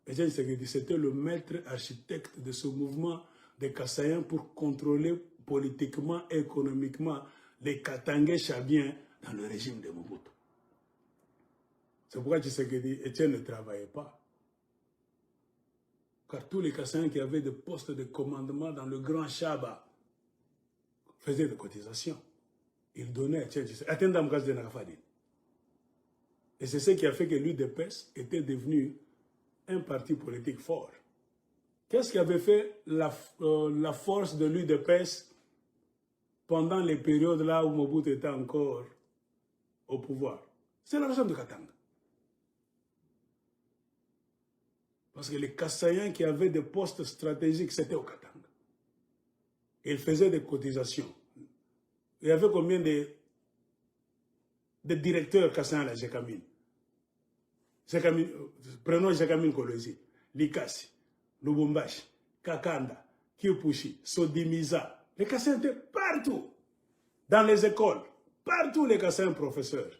Etienne Tshisekedi, c'était le maître architecte de ce mouvement des Kassaïens pour contrôler politiquement et économiquement les Katangais chabiens dans le régime de Mobutu. C'est pourquoi Tshisekedi, Etienne ne travaillait pas. Car tous les Kassaïens qui avaient des postes de commandement dans le Grand Chaba faisaient des cotisations. Ils donnaient à Etienne Tshisekedi. Et c'est ce qui a fait que l'UDPS était devenu un parti politique fort. Qu'est-ce qui avait fait la force de l'UDPS pendant les périodes là où Mobutu était encore au pouvoir? C'est la région de Katanga. Parce que les Kassaïens qui avaient des postes stratégiques, c'était au Katanga. Ils faisaient des cotisations. Il y avait combien de directeurs Kassaïens à la Jekamine? Prenons Jekamine Kolosi, Likasi, Lubumbashi, Kakanda, Kiupushi, Sodimiza. Les Kassaïens étaient partout, dans les écoles, partout les Kassaïens professeurs.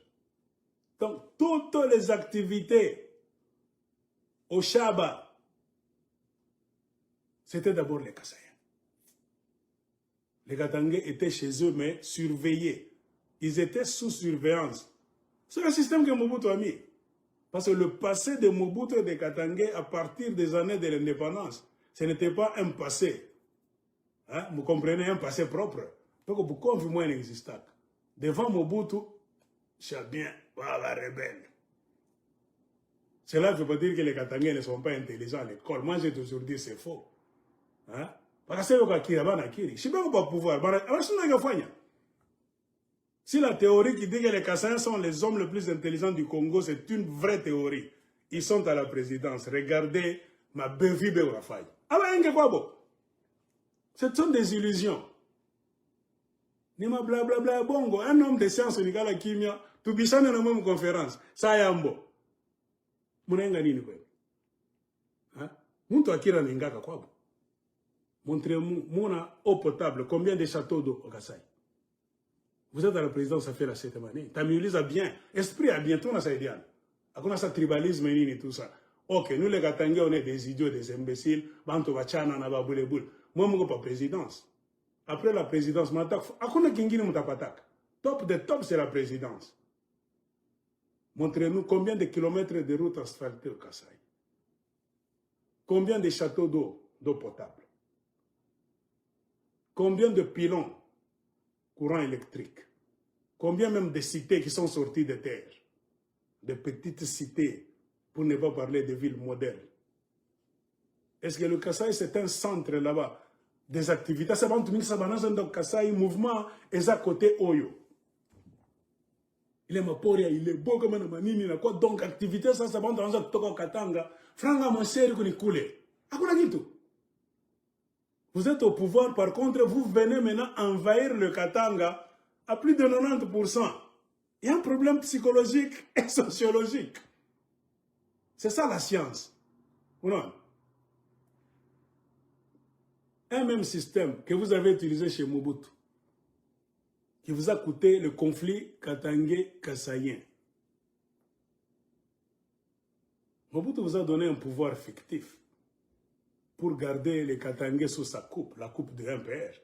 Donc, toutes les activités au Chaba, c'était d'abord les Kassaïens. Les Katangais étaient chez eux, mais surveillés. Ils étaient sous surveillance. C'est le système que Mobutu a mis. Parce que le passé de Mobutu et des Katangais, à partir des années de l'indépendance, ce n'était pas un passé. Hein? Vous comprenez, un passé propre. Donc, pourquoi vous moins n'existe pas? Devant Mobutu, c'est bien, voilà, rebelle. Cela ne veut pas dire que les Katangais ne sont pas intelligents à l'école. Moi, j'ai toujours dit c'est faux. Hein? Parce que je sais pas pouvoir. Si la théorie qui dit que les Kassaïens sont les hommes les plus intelligents du Congo, c'est une vraie théorie. Ils sont à la présidence. Regardez ma Bevi Beurafay. Ce sont des illusions. Nima blablabla bongo. Un homme de science unikala kimia. Tu bisane na même conférence. Ça yambo. Munenga nini kwe? Hein? Muntu akira ningaka kwabo. Montrez-moi eau potable. Combien de châteaux d'eau au Kassai? Vous êtes à la présidence, ça fait la 7e année. Tamulise a bien. Esprit a bien. Tout na saïdiane. Akona sa tribalisme et tout ça. Ok, nous les Katangais, on est des idiots, des imbéciles. Banto bachana na babouleboul. Moi, je ne suis pas présidence. Après la présidence, akona kingine mutapatak. Top de top, c'est la présidence. Montrez-nous combien de kilomètres de routes asphaltées au Kassai. Combien de châteaux d'eau potable. Combien de pylônes courant électrique. Combien même de cités qui sont sorties de terre. De petites cités, pour ne pas parler de villes modernes. Est-ce que le Kassai, c'est un centre là-bas des activités? C'est bon, le Kassai, mouvement, est à côté Oyo. Il est maporia, il est beau comme un manini, quoi. Donc, activité, ça, c'est bon, dans un toko Katanga. Franga, mon sérieux, qu'on est coulé. Vous êtes au pouvoir, par contre, vous venez maintenant envahir le Katanga à plus de 90%. Il y a un problème psychologique et sociologique. C'est ça la science. Ou non? Un même système que vous avez utilisé chez Mobutu, qui vous a coûté le conflit katangais-kassaïen. Mobutu vous a donné un pouvoir fictif pour garder les Katangais sous sa coupe, la coupe de MPR.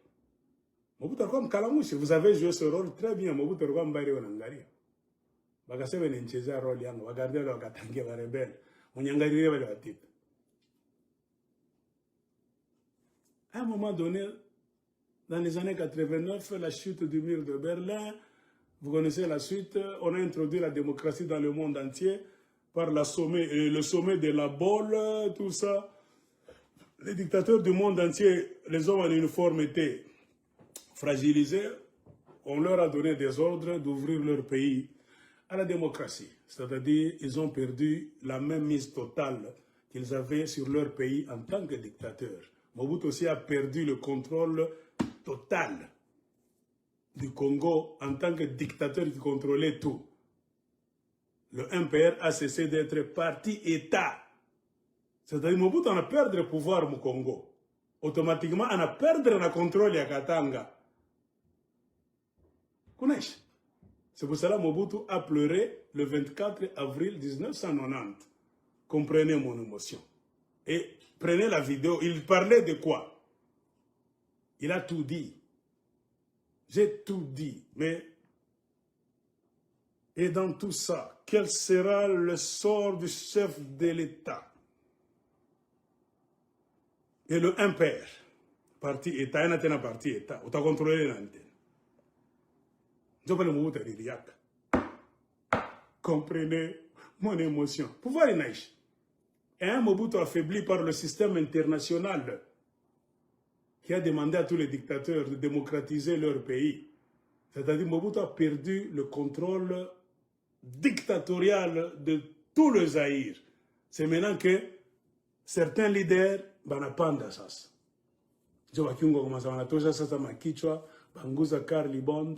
Mobutu comme Kalamouche, vous avez joué ce rôle très bien. Mobutu comme Mbari Onangari. Bagase venencheza rôle yango, regardez le Katangais va rebelle. Onyangari va le type. À un moment donné, dans les années 89, la chute du mur de Berlin, vous connaissez la suite, on a introduit la démocratie dans le monde entier par le sommet de la Bolle, tout ça. Les dictateurs du monde entier, les hommes en uniforme étaient fragilisés. On leur a donné des ordres d'ouvrir leur pays à la démocratie. C'est-à-dire ils ont perdu la même mise totale qu'ils avaient sur leur pays en tant que dictateurs. Mobutu aussi a perdu le contrôle total du Congo en tant que dictateur qui contrôlait tout. Le MPR a cessé d'être parti-État. C'est-à-dire Mobutu a perdu le pouvoir au Congo. Automatiquement, on a perdu le contrôle à Katanga. C'est pour cela que Mobutu a pleuré le 24 avril 1990. Comprenez mon émotion. Et prenez la vidéo, il parlait de quoi? Il a tout dit. J'ai tout dit, mais... Et dans tout ça, quel sera le sort du chef de l'État? Et le impère, parti État, il y a un parti État, on a contrôlé l'antenne. Je peux le mot de l'Iriak. Comprenez mon émotion. Pouvoir est naïf. Et un Mobutu affaibli par le système international qui a demandé à tous les dictateurs de démocratiser leur pays. C'est-à-dire Mobutu a perdu le contrôle dictatorial de tout le Zaïre. C'est maintenant que certains leaders banapanda sasa. Je vois qu'ils commencent à wanatosha sasa makichwa, banguza Karli Bond.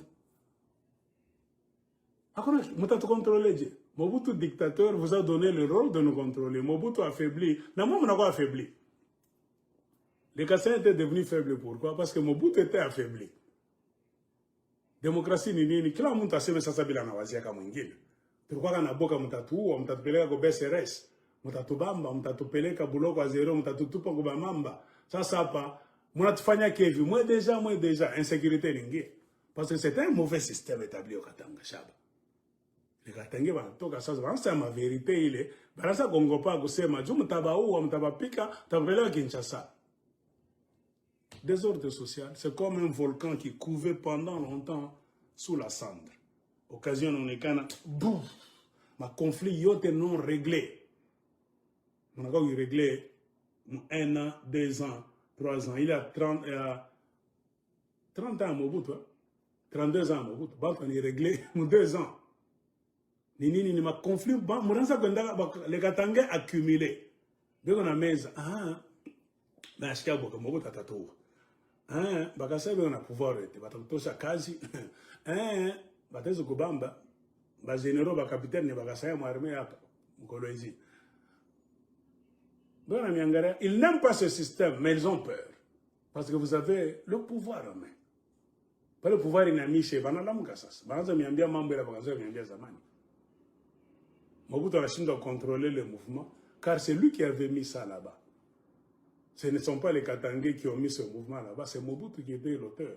Akona mutatu contrôler je. Mobutu dictateur vous a donné le rôle de nous contrôler. Mobutu affaibli. Na moi on a affaibli. Les Kassais étaient devenus faibles. Pourquoi? Parce que Mobutu était affaibli. Démocratie ni nini, kila mtu aseme sasa bila nawazia kama mwingine. Tulikuwa kana boka mtatuua, mtatupeleka kwa BSRS, mtatubamba, mtatupeleka buloko a zero, mtatutupa kwa mamba. Sasa hapa mnatufanya kevi, moi déjà insécurité lingi. Parce que c'est un mauvais système établi au Katanga Shaba. Les Katangais wanatoka sasa wanasema vérité ile, banaanza kuongopa kusema juu mtabaua, mtabapika, mtabeleka Kinshasa. Désordre social, c'est comme un volcan qui couvait pendant longtemps sous la cendre. Occasion on est quand bouf, ma conflit yote non réglé. On a encore réglé 1 an, 2 ans, 3 ans. Il a 30 ans à Mobutu, 32 ans à Mobutu. Bah, on est réglé 2 ans. Ni ma conflit, bah, les Katangais accumulés. Dès qu'on a mis, mais à ce qu'il y a Mobutu à Tatou. Bakasa on a pouvoir ete batakutosha kazi batezo kubamba ba généraux ba capitaine ne bakasa mu armée hapa mkolwezi bana miangara. Ils n'aiment pas ce système mais ils ont peur parce que vous avez le pouvoir en main. Pas le pouvoir inamishe bana lamuka sasa banaanza miambia mambo ya bakaza miambia zamani. Mobutu anashindwa contrôler le mouvement car c'est lui qui avait mis ça là-bas. Ce ne sont pas les Katangais qui ont mis ce mouvement là-bas, c'est Mobutu qui était l'auteur.